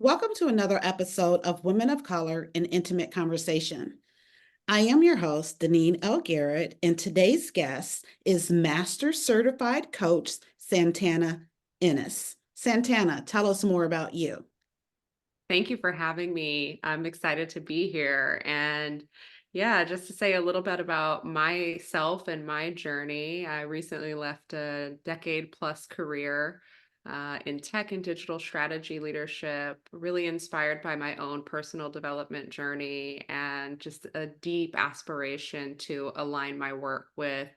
Welcome to another episode of Women of Color in Intimate Conversation. I am your host, Deneen L. Garrett, and today's guest is Master Certified Coach Santana Innis. Santana, tell us more about you. Thank you for having me. I'm excited to be here. And yeah, just to say a little bit about myself and my journey. I recently left a decade plus career in tech and digital strategy leadership, really inspired by my own personal development journey and just a deep aspiration to align my work with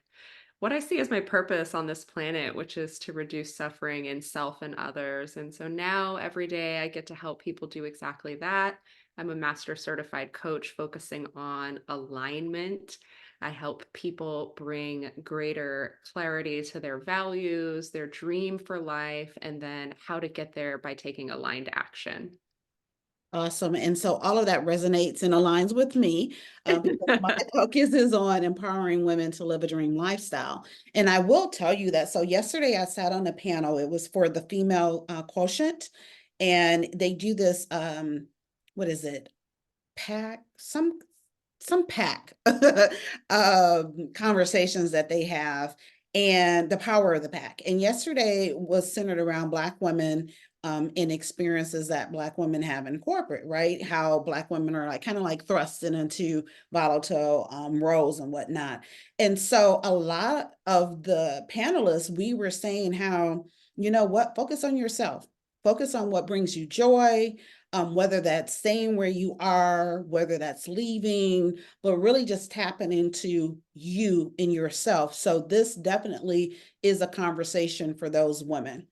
what I see as my purpose on this planet, which is to reduce suffering in self and others. And so now every day I get to help people do exactly that. I'm a master certified coach focusing on alignment. I help people bring greater clarity to their values, their dream for life, and then how to get there by taking aligned action. Awesome. And so all of that resonates and aligns with me because my focus is on empowering women to live a dream lifestyle. And I will tell you that. So yesterday I sat on a panel, it was for the female quotient, and they do this, what is it? Pack, some pack conversations that they have and the power of the pack. And yesterday was centered around Black women and experiences that Black women have in corporate, right? How Black women are like kind of like thrusted into volatile roles and whatnot. And so a lot of the panelists, we were saying how, you know what, focus on yourself, focus on what brings you joy, whether that's staying where you are, whether that's leaving, but really just tapping into you and yourself. So this definitely is a conversation for those women.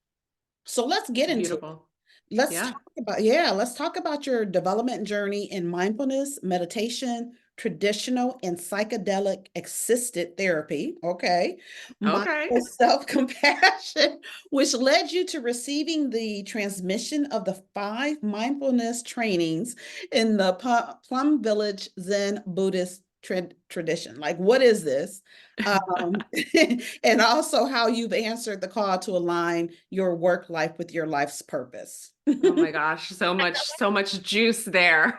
So let's get into it. Beautiful. Let's Yeah. talk about, yeah, let's talk about your development journey in mindfulness, meditation, traditional and psychedelic assisted therapy. Okay. Okay. Mindful self-compassion, which led you to receiving the transmission of the 5 mindfulness trainings in the Plum Village Zen Buddhist tradition. Like, what is this? Um, and also how you've answered the call to align your work life with your life's purpose. Oh my gosh, so much juice there.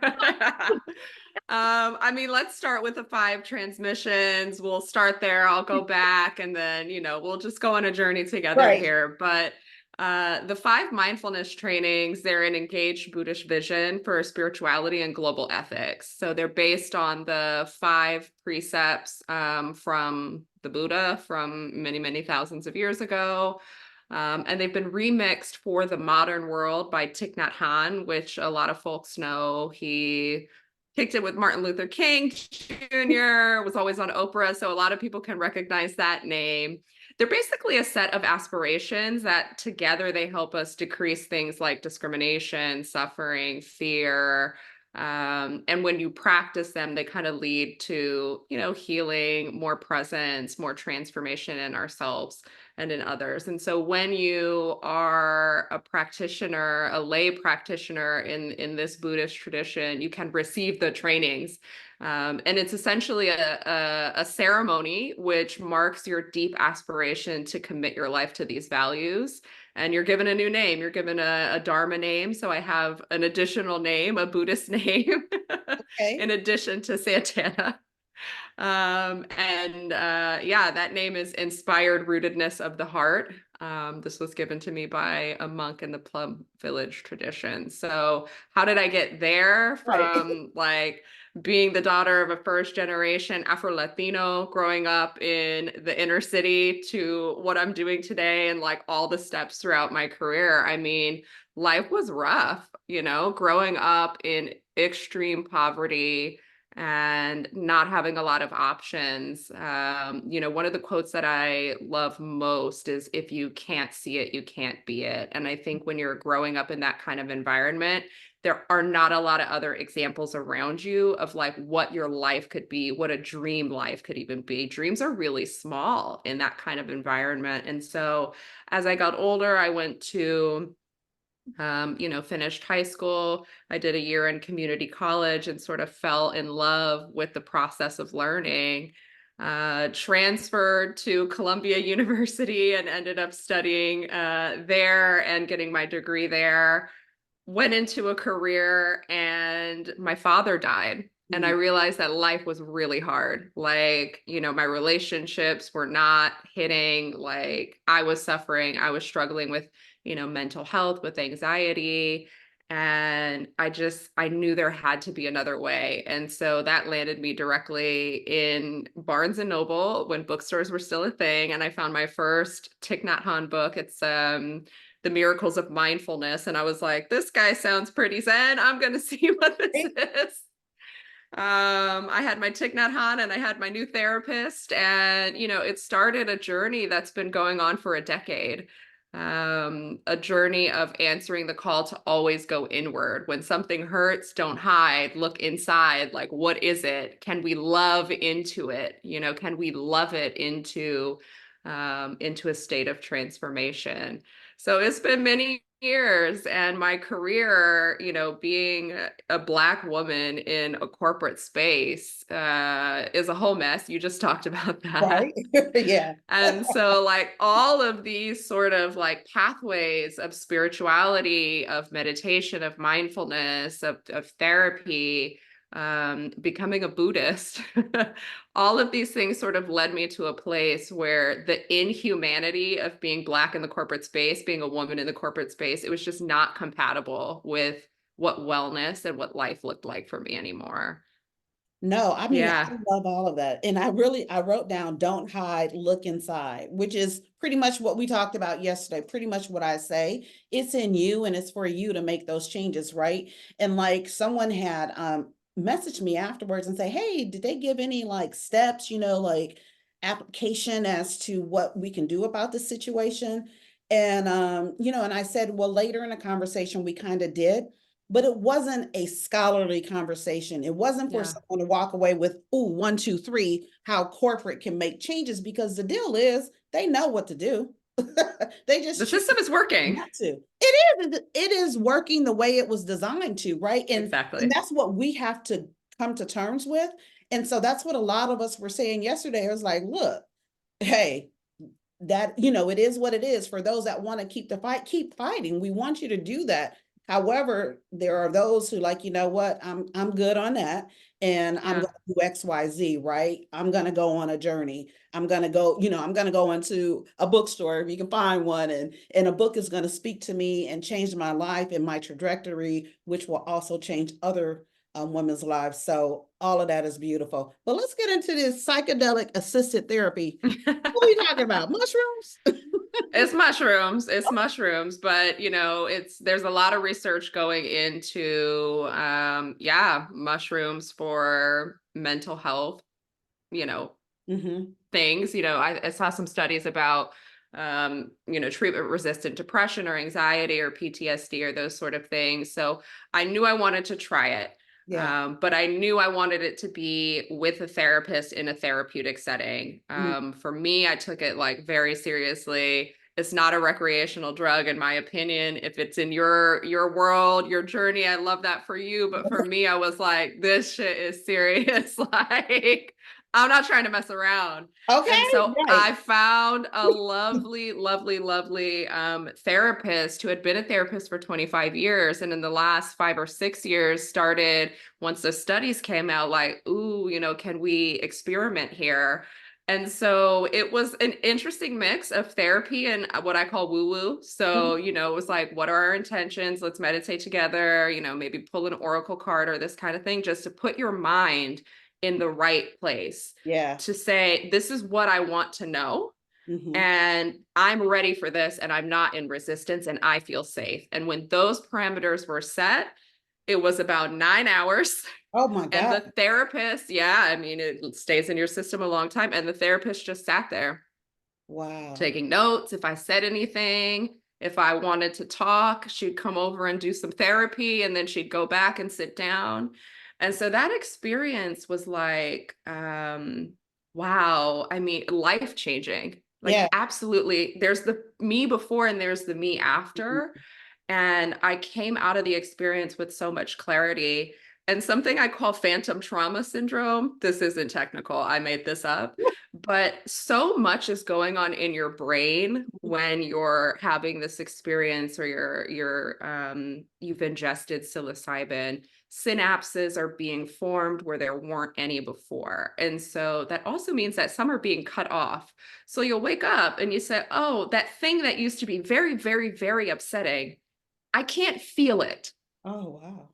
I mean, let's start with the 5 transmissions. We'll start there. I'll go back and then, we'll just go on a journey together Right. here. But the 5 mindfulness trainings, they're an engaged Buddhist vision for spirituality and global ethics. So they're based on the 5 precepts from the Buddha from many, many thousands of years ago. And they've been remixed for the modern world by Thich Nhat Hanh, which a lot of folks know. He kicked it with Martin Luther King Jr., was always on Oprah, so a lot of people can recognize that name. They're basically a set of aspirations that together they help us decrease things like discrimination, suffering, fear. And when you practice them, they kind of lead to, healing, more presence, more transformation in ourselves and in others. And so when you are a practitioner, a lay practitioner in this Buddhist tradition, you can receive the trainings. And it's essentially a ceremony which marks your deep aspiration to commit your life to these values. And you're given a new name. You're given a Dharma name. So I have an additional name, a Buddhist name, Okay. in addition to Santana. And yeah, that name is Inspired Rootedness of the Heart. This was given to me by a monk in the Plum Village tradition. So how did I get there Right. from like being the daughter of a first generation Afro-Latino growing up in the inner city to what I'm doing today and like all the steps throughout my career? I mean, life was rough, growing up in extreme poverty and not having a lot of options. One of the quotes that I love most is, if you can't see it, you can't be it. And I think when you're growing up in that kind of environment, there are not a lot of other examples around you of like what your life could be, what a dream life could even be. Dreams are really small in that kind of environment. And so as I got older, I went to finished high school. I did a year in community college and sort of fell in love with the process of learning. Transferred to Columbia University and ended up studying there and getting my degree there. went into a career and my father died. And I Mhm. realized that life was really hard. Like, my relationships were not hitting, like I was suffering. I was struggling with, mental health, with anxiety. And I knew there had to be another way. And so that landed me directly in Barnes and Noble when bookstores were still a thing. And I found my first Thich Nhat Hanh book. It's The Miracles of Mindfulness. And I was like, this guy sounds pretty zen. I'm going to see what this is. I had my Thich Nhat Hanh and I had my new therapist, and it started a journey that's been going on for a decade. A journey of answering the call to always go inward. When something hurts, don't hide, look inside. Like, what is it? Can we love into it? Can we love it into a state of transformation? So it's been many years, and my career, being a Black woman in a corporate space is a whole mess. You just talked about that. Right? Yeah. And so, like, all of these sort of like pathways of spirituality, of meditation, of mindfulness, of therapy, becoming a Buddhist, all of these things sort of led me to a place where the inhumanity of being Black in the corporate space, being a woman in the corporate space, it was just not compatible with what wellness and what life looked like for me anymore. No, I mean, I Yeah. love all of that. And I wrote down, don't hide, look inside, which is pretty much what we talked about yesterday. Pretty much what I say. It's in you and it's for you to make those changes, right? And like someone had messaged me afterwards and say, hey, did they give any like steps, like application as to what we can do about this situation? And and I said, well, later in the conversation, we kind of did, but it wasn't a scholarly conversation. It wasn't for Yeah. someone to walk away with, ooh, 1, 2, 3, how corporate can make changes, because the deal is they know what to do. They The just choose system is working. not to. It is working the way it was designed to, right? And Exactly. that's what we have to come to terms with. And so that's what a lot of us were saying yesterday. It was like, look, hey, that it is what it is. For those that want to keep the fight, keep fighting. We want you to do that. However, there are those who like, what, I'm good on that, and I'm Yeah. going to do XYZ, right? I'm going to go on a journey. I'm going to go, I'm going to go into a bookstore if you can find one, and a book is going to speak to me and change my life and my trajectory, which will also change other women's lives. So all of that is beautiful. But let's get into this psychedelic assisted therapy. What are we talking about? Mushrooms? It's mushrooms. It's mushrooms, but there's a lot of research going into yeah, mushrooms for mental health, you know, Mm-hmm. things. I saw some studies about treatment resistant depression or anxiety or PTSD or those sort of things. So I knew I wanted to try it. Yeah. But I knew I wanted it to be with a therapist in a therapeutic setting. Mm. For me, I took it like very seriously. It's not a recreational drug, in my opinion. If it's in your world, your journey, I love that for you. But for me, I was like, this shit is serious. Like, I'm not trying to mess around. And Okay, so right. I found a lovely, lovely, lovely therapist who had been a therapist for 25 years. And in the last 5 or 6 years, started, once the studies came out, like, ooh, can we experiment here? And so it was an interesting mix of therapy and what I call woo woo. So, Mhm. it was like, what are our intentions? Let's meditate together, maybe pull an oracle card or this kind of thing, just to put your mind in the right place Yeah. to say, this is what I want to know. Hmm. And I'm ready for this, and I'm not in resistance, and I feel safe. And when those parameters were set, it was about 9 hours. Oh my And God. the therapist, yeah, I mean, it stays in your system a long time. And the therapist just sat there Wow. taking notes. If I said anything, if I wanted to talk, she'd come over and do some therapy, and then she'd go back and sit down. And so that experience was like, wow, I mean, life changing. Like, Yeah. absolutely. There's the me before and there's the me Mhm. after. And I came out of the experience with so much clarity. and something I call phantom trauma syndrome. This isn't technical, I made this up, but so much is going on in your brain when you're having this experience or you've ingested psilocybin. Synapses are being formed where there weren't any before. And so that also means that some are being cut off. So you'll wake up and you say, oh, that thing that used to be very, very, very upsetting, I can't feel it. Oh, wow.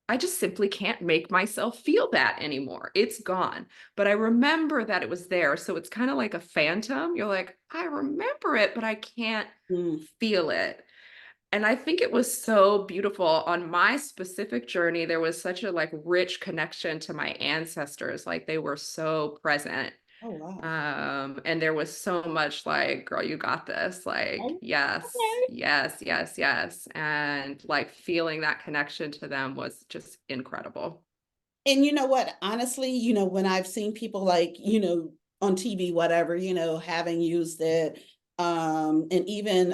I just simply can't make myself feel that anymore. It's gone. But I remember that it was there. So it's kind of like a phantom. You're like, I remember it, but I can't Mm. feel it. And I think it was so beautiful on my specific journey. There was such a like rich connection to my ancestors. Like they were so present. Oh, wow. And there was so much like, girl, you got this. Like, Oh, yes, okay. yes, yes, yes. And like feeling that connection to them was just incredible. And you know what? Honestly, when I've seen people like, on TV, whatever, having used it, and even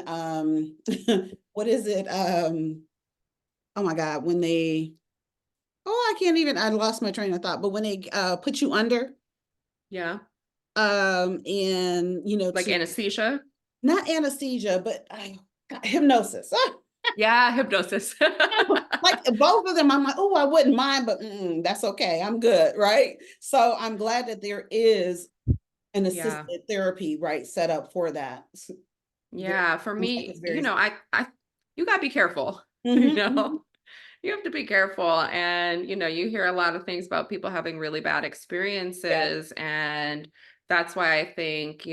what is it? Oh my God, when they, oh, I lost my train of thought, but when they put you under, Yeah. and Like to anesthesia. not anesthesia, but hypnosis. Yeah, hypnosis. Like both of them, I'm like, oh, I wouldn't mind, but that's okay. I'm good, right? So I'm glad that there is an Yeah. assisted therapy, right, set up for that. Very, Yeah. For sounds like it's me, very. you gotta be careful, you Mhm, mhm. know? You have to be careful. And, you hear a lot of things about people having really bad Yeah. experiences. And that's why I think,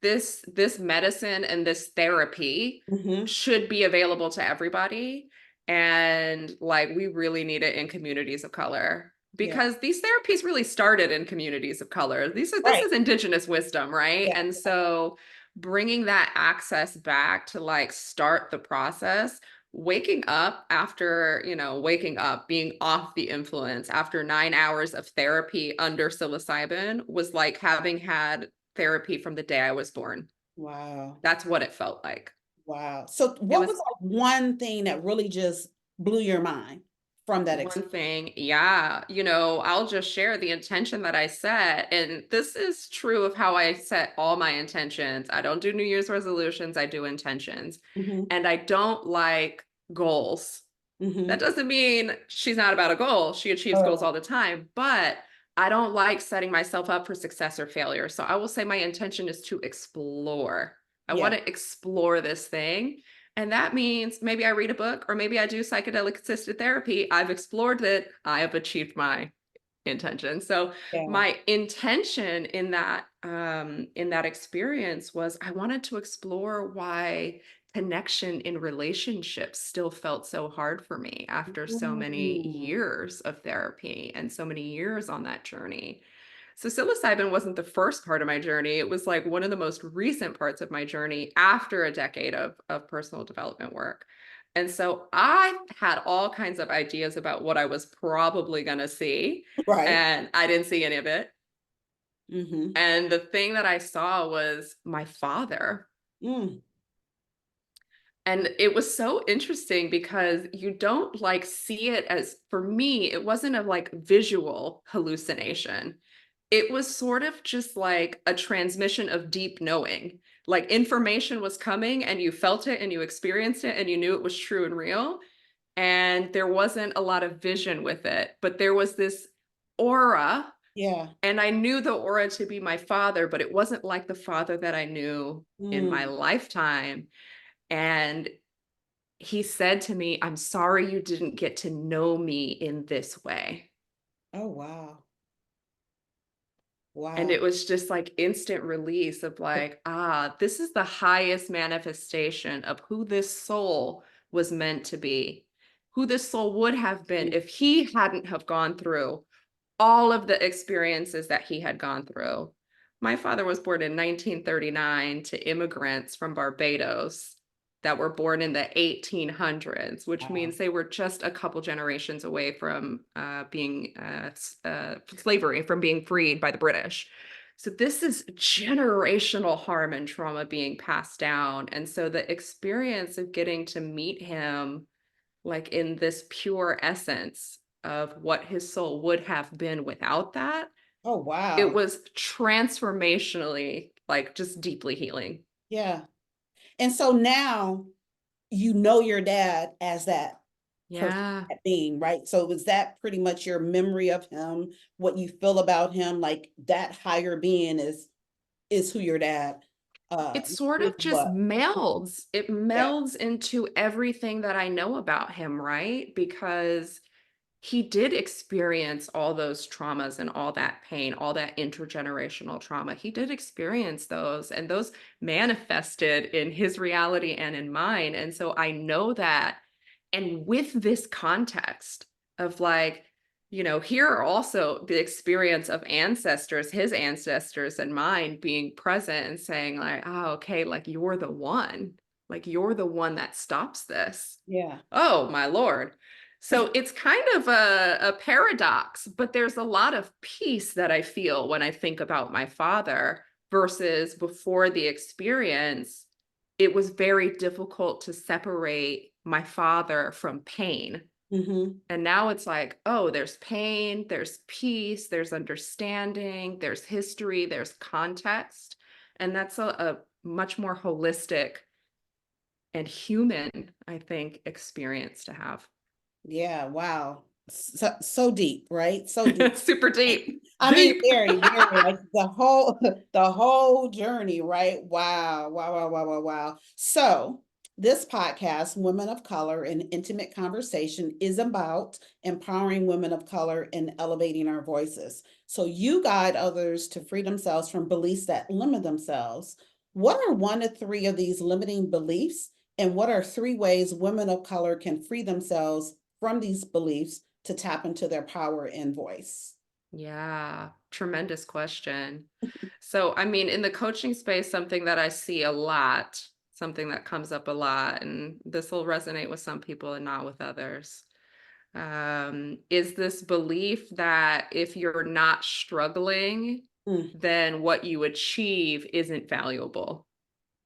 this medicine and this therapy Mhm. should be available to everybody. And like we really need it in communities of color. Yeah. Because these therapies really started in communities of color. This Right. is indigenous wisdom, right? Yeah. And so bringing that access back to like start the process, waking up after, waking up, being off the influence after 9 hours of therapy under psilocybin was like having had therapy from the day I was born. Wow. That's what it felt like. Wow. So It what was was like one thing that really just blew your mind from that one experience? thing. Yeah. I'll just share the intention that I set. And this is true of how I set all my intentions. I don't do New Year's resolutions, I do intentions. Hmm. And I don't like goals. That Hmm. doesn't mean she's not about a goal. She achieves goals Oh, all the time, but I don't like setting myself up for success or failure. So I will say my intention is to explore. I yeah. want to explore this thing. And that means maybe I read a book or maybe I do psychedelic-assisted therapy. I've explored it. I have achieved my intention. So Yeah. my intention in that experience was I wanted to explore why connection in relationships still felt so hard for me after so many Mm. years of therapy and so many years on that journey. So psilocybin wasn't the first part of my journey. It was like one of the most recent parts of my journey after a decade of personal development work. And so I had all kinds of ideas about what I was probably going to see, Right. and I didn't see any of it. Hmm. And the thing that I saw was my father. Mm. And it was so interesting because you don't like see it as, for me, it wasn't a like visual hallucination. It was sort of just like a transmission of deep knowing. Like information was coming and you felt it and you experienced it and you knew it was true and real. And there wasn't a lot of vision with it, but there was this aura. Yeah. And I knew the aura to be my father, but it wasn't like the father that I knew in my Mm. lifetime. And he said to me, I'm sorry you didn't get to know me in this way. Oh, wow. And Wow. it was just like instant release of like, this is the highest manifestation of who this soul was meant to be, who this soul would have been if he hadn't have gone through all of the experiences that he had gone through. My father was born in 1939 to immigrants from Barbados that were born in the 1800s, which Wow. means they were just a couple generations away from being slavery, from being freed by the British. So this is generational harm and trauma being passed down. And so the experience of getting to meet him like in this pure essence of what his soul would have been without that, Oh, it wow. was transformationally, like, just deeply healing. Yeah. And so now you know your dad as that person, Yeah. that being, right? So was that pretty much your memory of him, what you feel about him, like that higher being is who your dad It sort is of just what? melds. It Yeah. melds into everything that I know about him, right? Because he did experience all those traumas and all that pain, all that intergenerational trauma. He did experience those, and those manifested in his reality and in mine. And so I know that. And with this context of like, here are also the experience of ancestors, his ancestors and mine being present and saying, like, oh, okay, like, you're the one that stops this. Yeah. Oh, my Lord. So it's kind of a paradox, but there's a lot of peace that I feel when I think about my father versus before the experience. It was very difficult to separate my father from pain. Mm-hmm. And now it's like, oh, there's pain, there's peace, there's understanding, there's history, there's context. And that's a much more holistic and human, I think, experience to have. Yeah, wow. So deep, right? So deep. Super deep. I mean, Deep. very, very like the whole the whole journey, right? Wow, wow, wow, wow, wow, wow. So this podcast, Women of Color, an intimate conversation, is about empowering women of color and elevating our voices. So you guide others to free themselves from beliefs that limit themselves. What are one to three of these limiting beliefs? And what are three ways women of color can free themselves from these beliefs to tap into their power and voice? Yeah, tremendous question. So, I mean, in the coaching space, something that I see a lot, something that comes up a lot, and this will resonate with some people and not with others, is this belief that if you're not struggling, Mm, then what you achieve isn't valuable.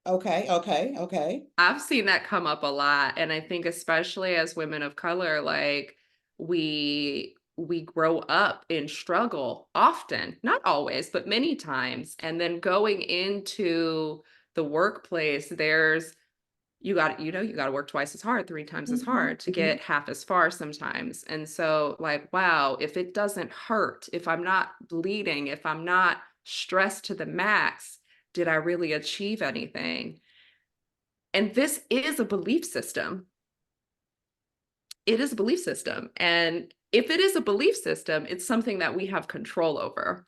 okay, okay, okay. I've seen that come up a lot, and I think especially as women of color, like, we grow up in struggle often, not always, but many times, and then going into the workplace, there's you got to work twice as hard, three times as Mhm, hard to mhm. get half as far sometimes. And so, like, wow, if it doesn't hurt, if I'm not bleeding, if I'm not stressed to the max, did I really achieve anything? And this is a belief system. It is a belief system. And if it is a belief system, it's something that we have control over.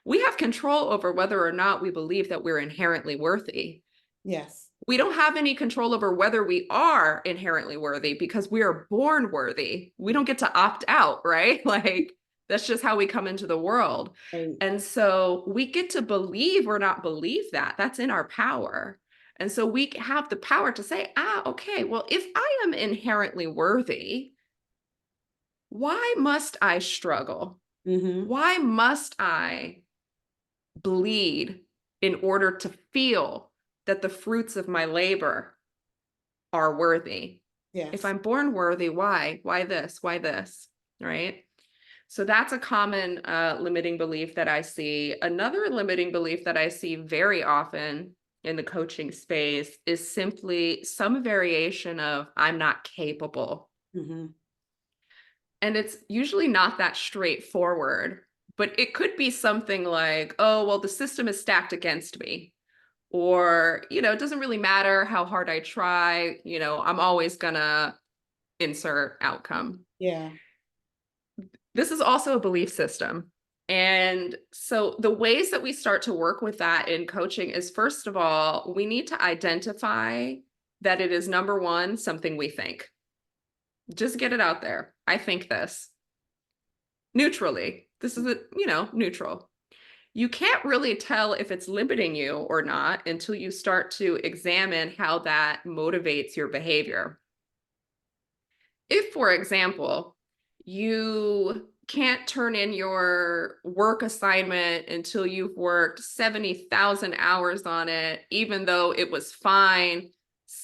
We have control over whether or not we believe that we're inherently worthy. Yes. We don't have any control over whether we are inherently worthy because we are born worthy. We don't get to opt out, right? Like, that's just how we come into the world. Right. And so we get to believe or not believe that. That's in our power. And so we have the power to say, okay, well, if I am inherently worthy, why must I struggle? Mm-hmm. Why must I bleed in order to feel that the fruits of my labor are worthy? If Yes. I'm born worthy, why? Why this? Why this? Right? So that's a common limiting belief that I see. Another limiting belief that I see very often in the coaching space is simply some variation of I'm not capable. Mm-hmm. And it's usually not that straightforward, but it could be something like, oh, well, the system is stacked against me. Or, it doesn't really matter how hard I try, I'm always gonna insert outcome. Yeah. This is also a belief system. And so the ways that we start to work with that in coaching is, first of all, we need to identify that it is, number one, something we think. Just get it out there. I think this neutrally. This is neutral. You can't really tell if it's limiting you or not until you start to examine how that motivates your behavior. If, for example, you can't turn in your work assignment until you've worked 70,000 hours on it, even though it was fine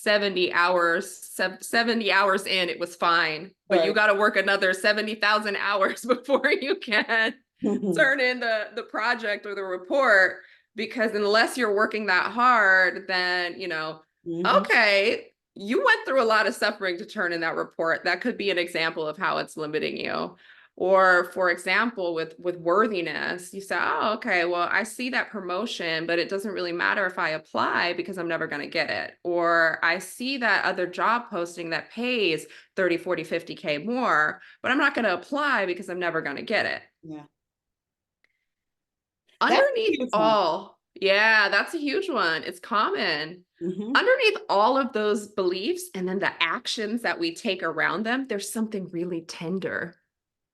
70 hours, 70 hours in, it was fine. But you got to work another 70,000 hours before you can turn in the project or the report, because unless you're working that hard, then, okay, you went through a lot of suffering to turn in that report. That could be an example of how it's limiting you. Or for example, with worthiness, you say, oh, okay, well, I see that promotion, but it doesn't really matter if I apply because I'm never going to get it. Or I see that other job posting that pays 30, 40, 50K more, but I'm not going to apply because I'm never going to get it. Yeah. Underneath all, yeah, that's a huge one. It's common. Underneath all of those beliefs and then the actions that we take around them, there's something really tender,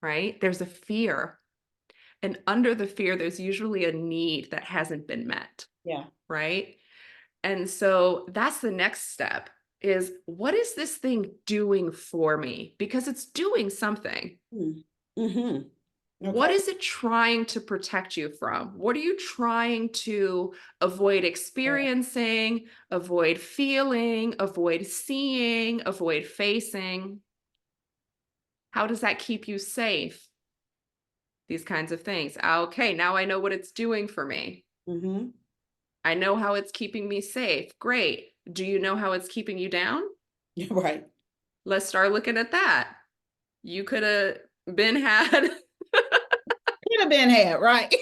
right? There's a fear. And under the fear, there's usually a need that hasn't been met. Yeah. Right. And so that's the next step, is what is this thing doing for me? Because it's doing something. Okay. What is it trying to protect you from? What are you trying to avoid experiencing, avoid feeling, avoid seeing, avoid facing? How does that keep you safe? These kinds of things. Okay, now I know what it's doing for me. I know how it's keeping me safe. Great. Do you know how it's keeping you down? Right. Let's start looking at that. You could have been had. Could have been had, right? You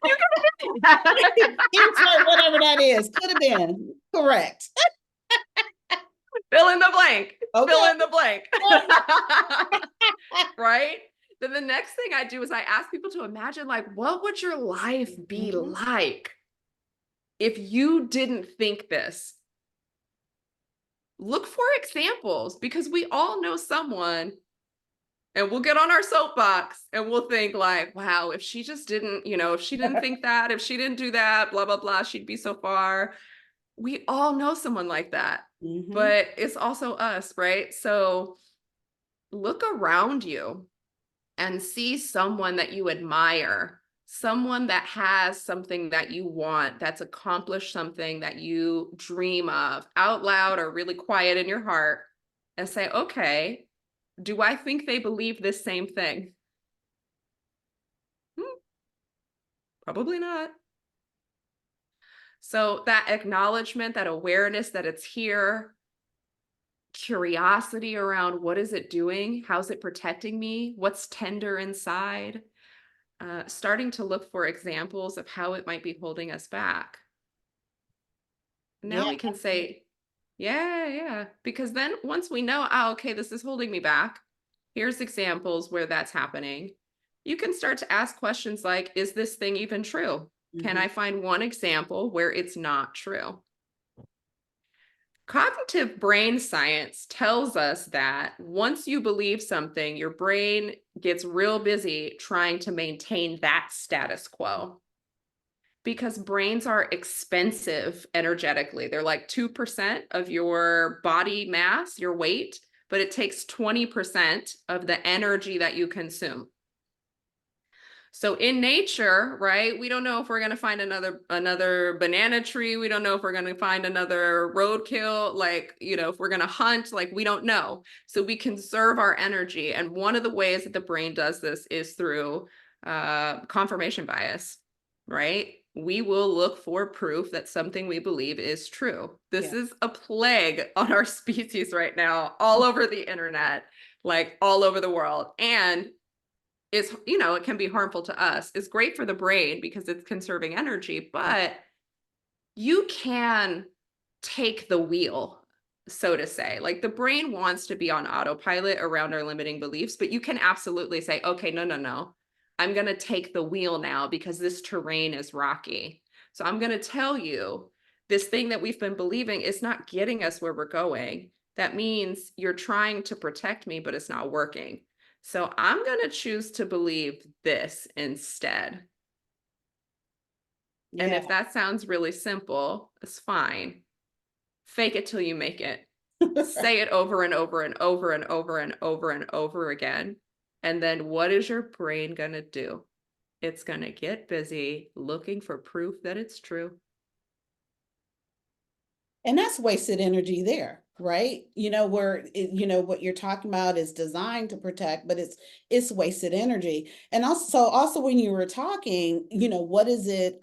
could have been had. Insert whatever that is. Could have been. Correct. Fill in the blank. Okay. Fill in the blank. Right? Then the next thing I do is I ask people to imagine, like, what would your life be like if you didn't think this? Look for examples, because we all know someone, and we'll get on our soapbox and we'll think like, wow, if she just didn't, if she didn't think that, if she didn't do that, blah, blah, blah, she'd be so far. We all know someone like that, but it's also us, right? So look around you and see someone that you admire, someone that has something that you want, that's accomplished something that you dream of, out loud or really quiet in your heart, and say, okay, do I think they believe this same thing? Probably not. So that acknowledgement, that awareness that it's here, curiosity around what is it doing? How's it protecting me? What's tender inside? Starting to look for examples of how it might be holding us back. Now we can say, yeah, because then once we know, oh, okay, this is holding me back, here's examples where that's happening. You can start to ask questions like, is this thing even true? Can I find one example where it's not true? Cognitive brain science tells us that once you believe something, your brain gets real busy trying to maintain that status quo, because brains are expensive energetically. They're like 2% of your body mass, your weight, but it takes 20% of the energy that you consume. So in nature, right, we don't know if we're going to find another banana tree. We don't know if we're going to find another roadkill, like, if we're going to hunt, like, we don't know. So we conserve our energy. And one of the ways that the brain does this is through confirmation bias, right? We will look for proof that something we believe is true. This is a plague on our species right now, all over the internet, like all over the world. And it's, it can be harmful to us. It's great for the brain because it's conserving energy, but you can take the wheel, so to say. Like, the brain wants to be on autopilot around our limiting beliefs, but you can absolutely say, okay, no. I'm going to take the wheel now because this terrain is rocky. So I'm going to tell you, this thing that we've been believing is not getting us where we're going. That means you're trying to protect me, but it's not working. So I'm going to choose to believe this instead. And if that sounds really simple, it's fine. Fake it till you make it. Say it over and over and over and over and over and over again. And then what is your brain going to do? It's going to get busy looking for proof that it's true. And that's wasted energy there, right? Where what you're talking about is designed to protect, but it's wasted energy. And also when you were talking, what is it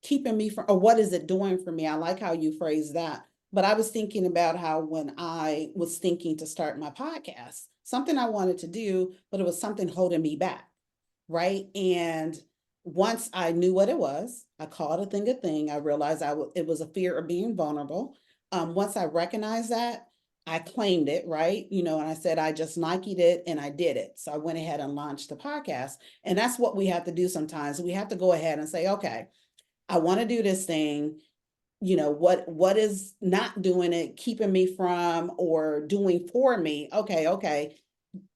keeping me from, or what is it doing for me? I like how you phrase that. But I was thinking about how when I was thinking to start my podcast, something I wanted to do, but it was something holding me back, right? And once I knew what it was, I called a thing. I realized it was a fear of being vulnerable. Once I recognized that, I claimed it, right? And I said, I just Nike'd it and I did it. So I went ahead and launched the podcast. And that's what we have to do sometimes. We have to go ahead and say, okay, I want to do this thing. What is not doing it, keeping me from, or doing for me? Okay.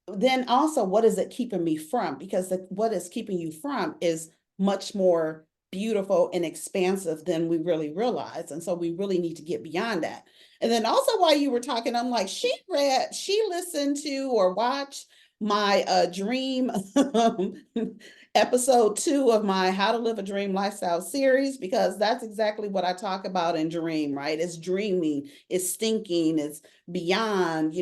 Then also, what is it keeping me from? Because what is keeping you from is much more beautiful and expansive than we really realize. And so we really need to get beyond that. And then also, while you were talking, I'm like, she listened to or watched my dream episode 2 of my How to Live a Dream Lifestyle series, because that's exactly what I talk about in Dream, right? It's dreaming, it's thinking, it's beyond,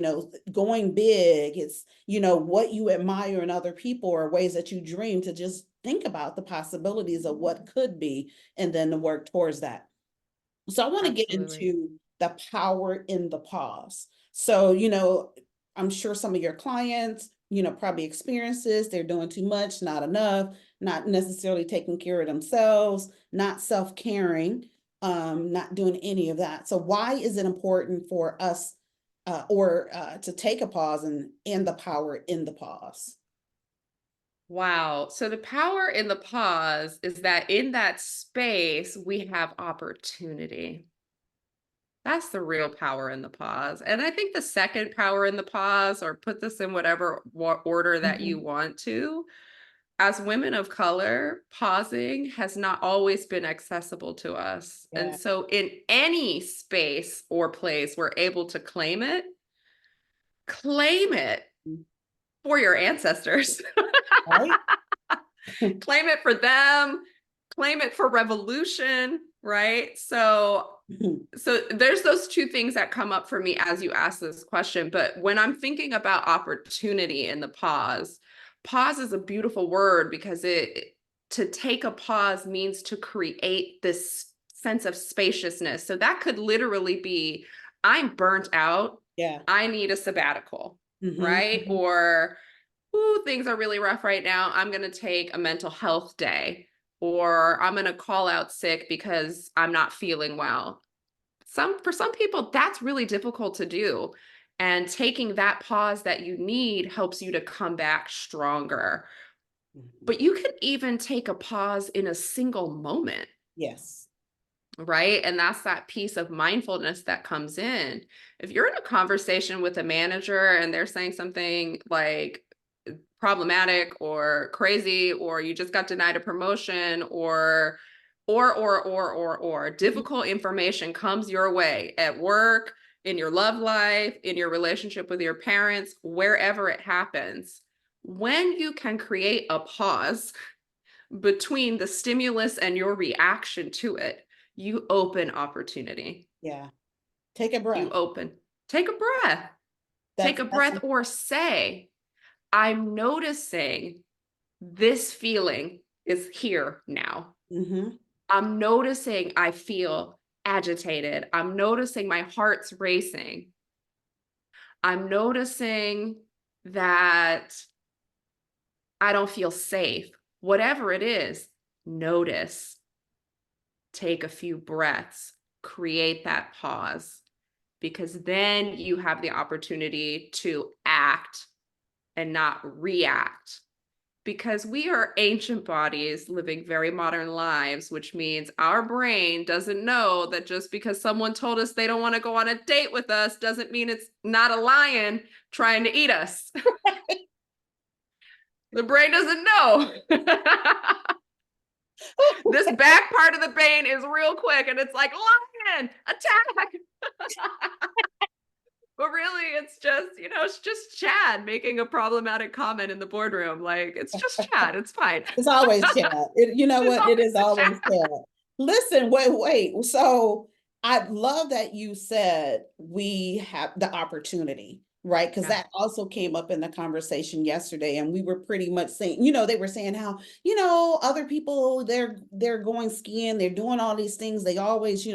going big. It's, what you admire in other people, or ways that you dream, to just think about the possibilities of what could be, and then to work towards that. So I want to get Absolutely. into the power in the pause. So, I'm sure some of your clients, probably experience this. They're doing too much, not enough, not necessarily taking care of themselves, not self-caring, not doing any of that. So why is it important for us to take a pause and the power in the pause? Wow. So the power in the pause is that in that space, we have opportunity. That's the real power in the pause. And I think the second power in the pause, or put this in whatever order that you Mhm. want to, as women of color, pausing has not always been accessible to us. And Yeah. so, in any space or place, we're able to claim it for your ancestors. Right. Claim it for them, claim it for revolution, right? So there's those two things that come up for me as you ask this question. But when I'm thinking about opportunity in the pause is a beautiful word, because it to take a pause means to create this sense of spaciousness. So that could literally be, I'm burnt out, Yeah. I need a sabbatical, Hmm. right? Hmm. Or, ooh, things are really rough right now, I'm going to take a mental health day, or I'm going to call out sick because I'm not feeling well. For some people, that's really difficult to do. And taking that pause that you need helps you to come back stronger. But you can even take a pause in a single moment, Yes. right? And that's that piece of mindfulness that comes in. If you're in a conversation with a manager and they're saying something like problematic or crazy, or you just got denied a promotion, or difficult information comes your way at work, in your love life, in your relationship with your parents, wherever it happens, when you can create a pause between the stimulus and your reaction to it, you open opportunity. Yeah. Take a You breath. open, take a breath, take a That's breath, or say, I'm noticing this feeling is here now. mm-hmm. I'm noticing I feel agitated. I'm noticing my heart's racing. I'm noticing that I don't feel safe. Whatever it is, notice, take a few breaths, create that pause, because then you have the opportunity to act and not react, because we are ancient bodies living very modern lives, which means our brain doesn't know that just because someone told us they don't want to go on a date with us doesn't mean it's not a lion trying to eat us. The brain doesn't know. This back part of the brain is real quick and it's like, lion, attack. But really, it's just Chad making a problematic comment in the boardroom. Like, it's just Chad. It's fine. It's always Chad. You know It's what? It is always a always Chad. Chad. Listen, wait. So I love that you said we have the opportunity, right? Because Yeah. that also came up in the conversation yesterday, and we were pretty much saying, they were saying how, other people they're going skiing, they're doing all these things, they always,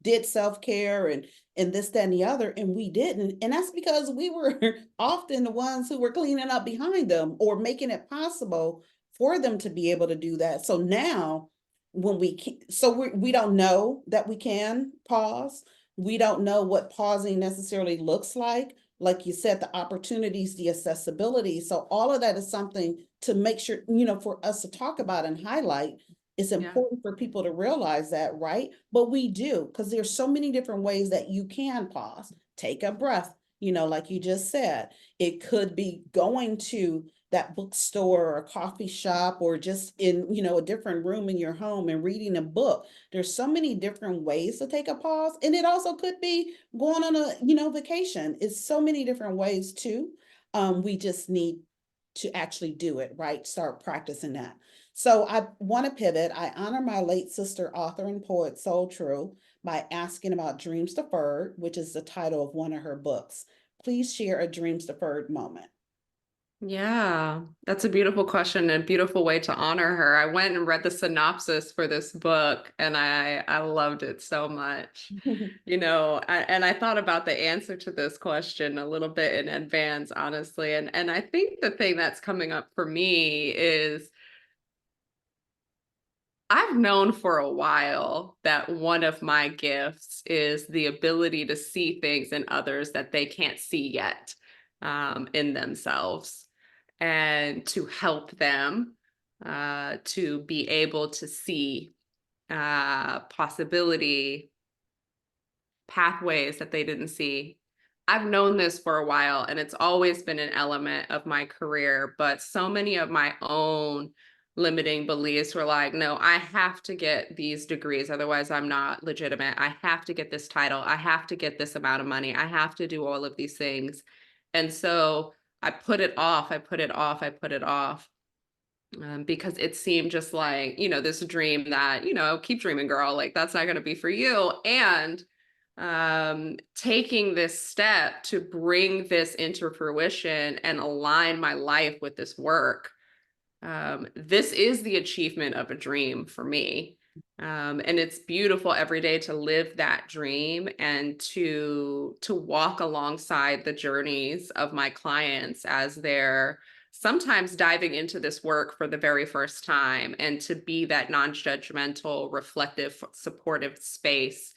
did self-care and this, that, and the other, and we didn't. And that's because we were often the ones who were cleaning up behind them or making it possible for them to be able to do that. So now when we can, so we don't know that we can pause. We don't know what pausing necessarily looks like you said, the opportunities, the accessibility. So all of that is something to make sure, for us to talk about and highlight. It's Yeah. important for people to realize that, right? But we do, because there's so many different ways that you can pause. Take a breath, like you just said. It could be going to that bookstore or a coffee shop, or just in, a different room in your home and reading a book. There's so many different ways to take a pause. And it also could be going on a, vacation. It's so many different ways too. We just need to actually do it, right? Start practicing that. So I want to pivot. I honor my late sister, author and poet Soul True, by asking about dreams deferred, which is the title of one of her books. Please share a dreams deferred moment. Yeah, that's a beautiful question and a beautiful way to honor her. I went and read the synopsis for this book and I loved it so much. And I thought about the answer to this question a little bit in advance, honestly. And I think the thing that's coming up for me is I've known for a while that one of my gifts is the ability to see things in others that they can't see yet, in themselves, and to help them to be able to see possibility, pathways that they didn't see. I've known this for a while and it's always been an element of my career, but so many of my own limiting beliefs were like, no, I have to get these degrees, otherwise I'm not legitimate. I have to get this title. I have to get this amount of money. I have to do all of these things. And so I put it off. I put it off. I put it off. Because it seemed just like, this dream that, keep dreaming, girl, like that's not going to be for you. And taking this step to bring this into fruition and align my life with this work, this is the achievement of a dream for me. And it's beautiful every day to live that dream and to walk alongside the journeys of my clients as they're sometimes diving into this work for the very first time, and to be that non-judgmental, reflective, supportive space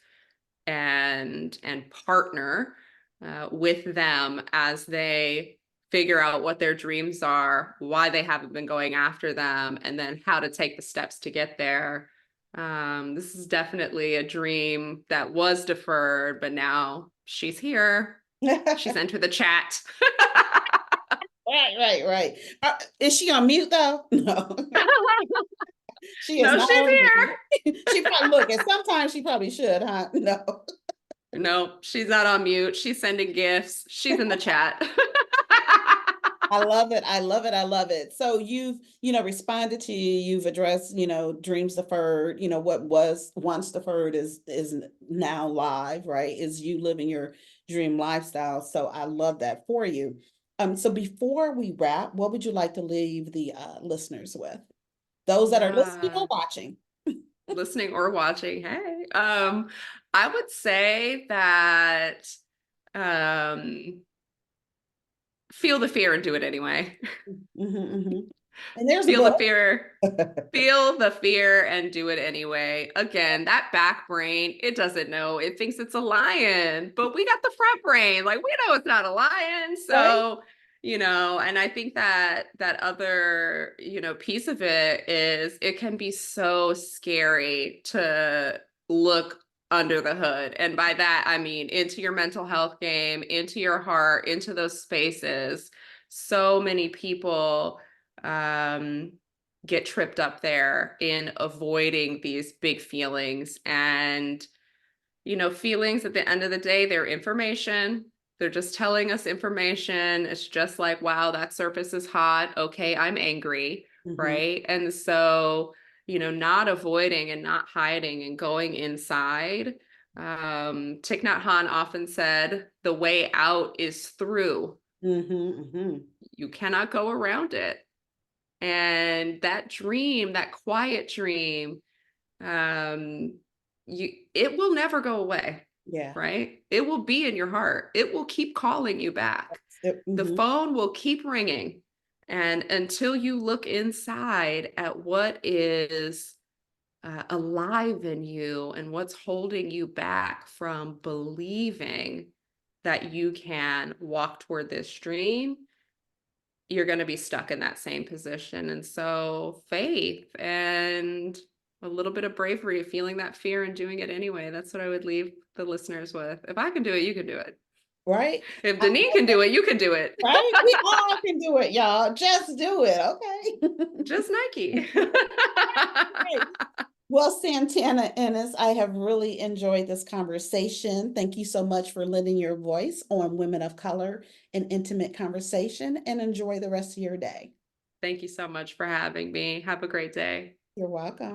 and partner with them as they figure out what their dreams are, why they haven't been going after them, and then how to take the steps to get there. This is definitely a dream that was deferred, but now she's here. She's entered the chat. Right. Is she on mute though? No, she is No, not she's on here. mute. She probably look, and sometimes she probably should, huh? No. No, she's not on mute. She's sending gifts. She's in the chat. I love it. I love it. I love it. So you've, responded to you, you've addressed, dreams deferred, what was once deferred is now live, right? Is you living your dream lifestyle. So I love that for you. So before we wrap, what would you like to leave the listeners with? Those that are listening or Yeah. watching. Listening or watching, hey. I would say that um feel the fear and do it anyway. Mhm. And there's a Feel the book. fear. Feel the fear and do it anyway. Again, that back brain, it doesn't know. It thinks it's a lion, but we got the front brain. Like we know it's not a lion. Right? So, and I think that other, piece of it is it can be so scary to look under the hood. And by that, I mean into your mental health game, into your heart, into those spaces. So many people um get tripped up there in avoiding these big feelings. And, feelings at the end of the day, they're information. They're just telling us information. It's just like, wow, that surface is hot. Okay, I'm angry. Mhm. Right. And so, not avoiding and not hiding and going inside, Thich Nhat Hanh often said, the way out is through. You cannot go around it. And that dream, that quiet dream, it will never go away. Yeah. Right? It will be in your heart. It will keep calling you back. The phone will keep ringing. And until you look inside at what is alive in you and what's holding you back from believing that you can walk toward this dream, you're going to be stuck in that same position. And so faith and a little bit of bravery, feeling that fear and doing it anyway. That's what I would leave the listeners with. If I can do it, you can do it. Right. If Deneen can do it, you can do it. Right. We all can do it, y'all. Just do it. Okay. Just Nike. Right. Well, Santana Innis, I have really enjoyed this conversation. Thank you so much for lending your voice on Women of Color and Intimate Conversation, and enjoy the rest of your day. Thank you so much for having me. Have a great day. You're welcome.